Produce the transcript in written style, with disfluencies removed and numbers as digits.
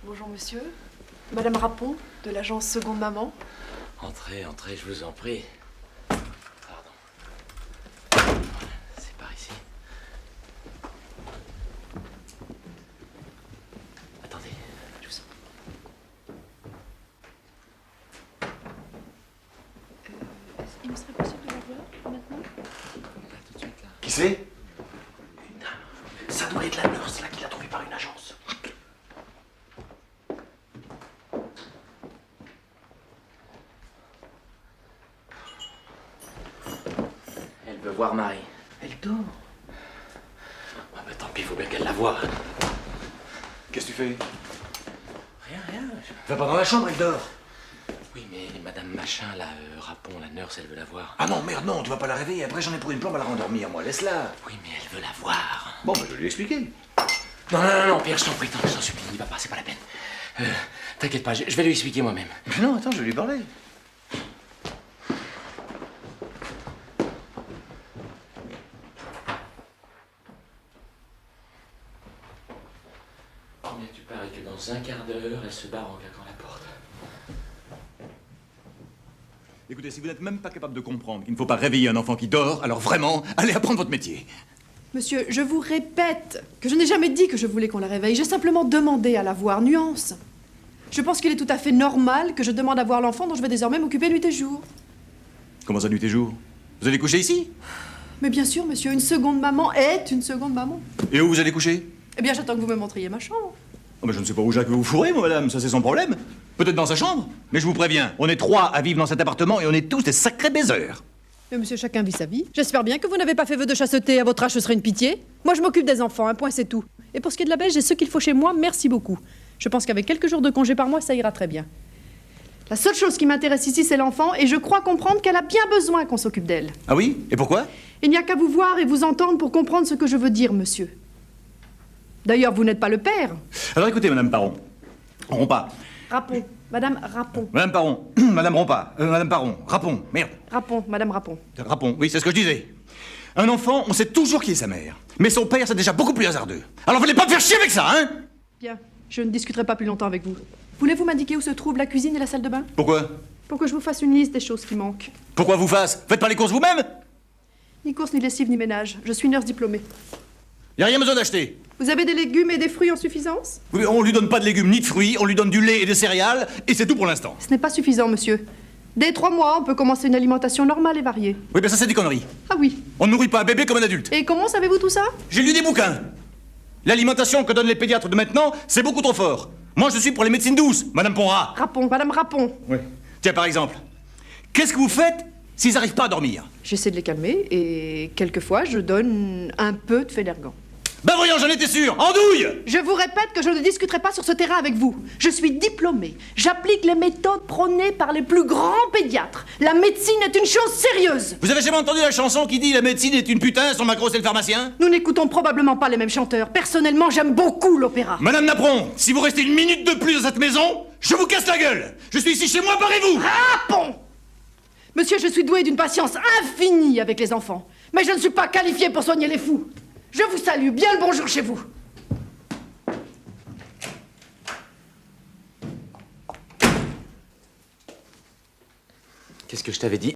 Bonjour monsieur, Madame Rapon, de l'agence Seconde Maman. Entrez, entrez, je vous en prie. Pardon. Voilà, c'est par ici. Attendez, je vous en... Il me serait possible de la voir maintenant? Là, tout de suite, là. Qui c'est? Une dame. Ça doit être la nurse, là, qui l'a trouvée par une agence. Elle veut voir Marie. Elle dort. Ah bah tant pis, faut bien qu'elle la voie. Qu'est-ce que tu fais? Rien, rien. Va pas dans la chambre, elle dort. Oui, mais Madame Machin, là, Rapon, la nurse, elle veut la voir. Ah non, merde, non, tu vas pas la réveiller. Après, j'en ai pour une plombe à la rendormir, moi. Laisse-la. Oui, mais elle veut la voir. Bon, bah, je vais lui expliquer. Non, non, non, non, Pierre, je t'en prie, je t'en supplie, n'y va pas, c'est pas la peine. T'inquiète pas, je vais lui expliquer moi-même. Mais non, attends, je vais lui parler. Combien tu paries que dans un quart d'heure, elle se barre en claquant la porte? Écoutez, si vous n'êtes même pas capable de comprendre qu'il ne faut pas réveiller un enfant qui dort, alors vraiment, allez apprendre votre métier. Monsieur, je vous répète que je n'ai jamais dit que je voulais qu'on la réveille. J'ai simplement demandé à la voir. Nuance. Je pense qu'il est tout à fait normal que je demande à voir l'enfant dont je vais désormais m'occuper nuit et jour. Comment ça, nuit et jour? Vous allez coucher ici? Mais bien sûr, monsieur, une seconde maman est une seconde maman. Et où vous allez coucher? Eh bien, j'attends que vous me montriez ma chambre. Oh, mais je ne sais pas où Jacques veut vous fourrer, moi, madame, ça c'est son problème. Peut-être dans sa chambre. Mais je vous préviens, on est 3 à vivre dans cet appartement et on est tous des sacrés baiseurs. Mais monsieur, chacun vit sa vie. J'espère bien que vous n'avez pas fait vœu de chasteté. À votre âge, ce serait une pitié. Moi, je m'occupe des enfants, un point, c'est tout. Et pour ce qui est de la beige, j'ai ce qu'il faut chez moi, merci beaucoup. Je pense qu'avec quelques jours de congé par mois, ça ira très bien. La seule chose qui m'intéresse ici, c'est l'enfant, et je crois comprendre qu'elle a bien besoin qu'on s'occupe d'elle. Ah oui? Et pourquoi? Il n'y a qu'à vous voir et vous entendre pour comprendre ce que je veux dire, monsieur. D'ailleurs, vous n'êtes pas le père. Alors écoutez, madame Paron. Rompa. Rapon. Madame Rapon. Madame Paron. Madame Rompa. Madame Paron. Rapon. Merde. Rapon. Madame Rapon. Rapon, oui, c'est ce que je disais. Un enfant, on sait toujours qui est sa mère. Mais son père, c'est déjà beaucoup plus hasardeux. Alors venez pas me faire chier avec ça, hein? Bien. Je ne discuterai pas plus longtemps avec vous. Voulez-vous m'indiquer où se trouvent la cuisine et la salle de bain? Pourquoi? Pour que je vous fasse une liste des choses qui manquent. Pourquoi vous fasse? Faites pas les courses vous-même? Ni course, ni lessive, ni ménage. Je suis nurse diplômée. Y a rien besoin d'acheter. Vous avez des légumes et des fruits en suffisance? Oui, on lui donne pas de légumes ni de fruits, on lui donne du lait et des céréales, et c'est tout pour l'instant. Ce n'est pas suffisant, monsieur. Dès 3 mois, on peut commencer une alimentation normale et variée. Oui, ben ça c'est des conneries. Ah oui. On ne nourrit pas un bébé comme un adulte. Et comment savez-vous tout ça? J'ai lu des bouquins. L'alimentation que donnent les pédiatres de maintenant, c'est beaucoup trop fort. Moi, je suis pour les médecines douces, Madame Ponrat. Rapon, Madame Rapon. Oui. Tiens, par exemple, qu'est-ce que vous faites s'ils n'arrivent pas à dormir? J'essaie de les calmer et quelquefois, je donne un peu de Fénergan. Ben voyons, j'en étais sûr. Andouille! Je vous répète que je ne discuterai pas sur ce terrain avec vous. Je suis diplômée. J'applique les méthodes prônées par les plus grands pédiatres. La médecine est une chose sérieuse. Vous avez jamais entendu la chanson qui dit la médecine est une putain, son macro c'est le pharmacien? Nous n'écoutons probablement pas les mêmes chanteurs. Personnellement, j'aime beaucoup l'opéra. Madame Napron, si vous restez une minute de plus dans cette maison, je vous casse la gueule. Je suis ici chez moi, barrez-vous! Rapon! Monsieur, je suis douée d'une patience infinie avec les enfants. Mais je ne suis pas qualifiée pour soigner les fous. Je vous salue, bien le bonjour chez vous. Qu'est-ce que je t'avais dit?